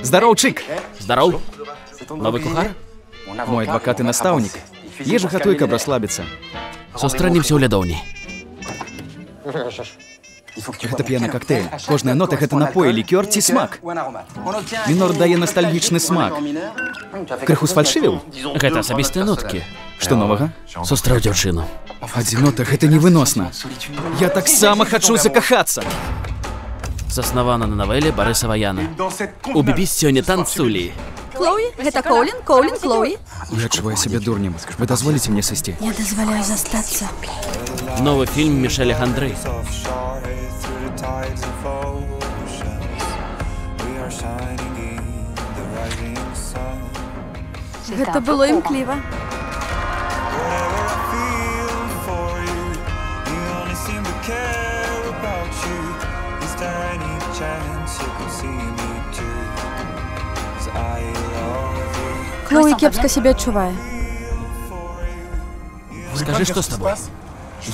Здорово, Чик! Здоров. Новый кухар? Мой адвокат и наставник. Ежа гатуй, каб расслабиться. Сустранемся ў лядоўні. Гэта п'яны коктейль. Кожная нота — гэта напой, лікёр ці смак. Мінор дае ностальгічны смак. Крыху сфальшывіў? Гэта асабістыя ноткі. Што новага? Сустрэў дзяўчыну. Адзінота — гэта невыносна. Я таксама хачу закахацца. Заснавана на навеле Барыса Ваяна. У Бібіс сёння танцулі. Хлоі, гэта Коулін, Хлоі. Я адчуваю сябе дурнем. Вы дазволіце мне сысці? Я дазваляю застацца. Новы фільм Мішэля Гандры. Гэта было імкліва. Хлоі кепска сябе адчувае. Скажы, што з табой?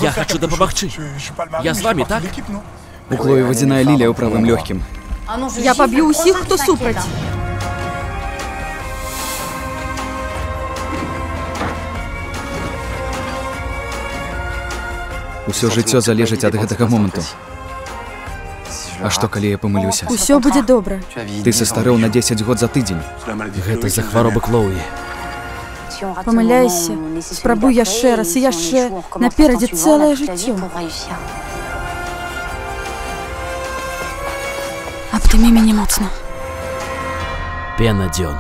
Я хачу дапамагчы. Я з вамі, так? У Хлоі вадзяная лілія ў правым лёгкім. Я паб'ю ўсіх, хто супраць. Усё жыццё залежыць ад гэтага моманту. А што, калі я памылюся? Усё будзе добра. Ты састарэў на 10 год за тыдзень. Гэта з-за хваробы Хлоі. Памыляйся, спрабуй яшчэ раз і яшчэ. Наперадзе цэлае жыццё. Абдымі мяне моцна. Пена дзён.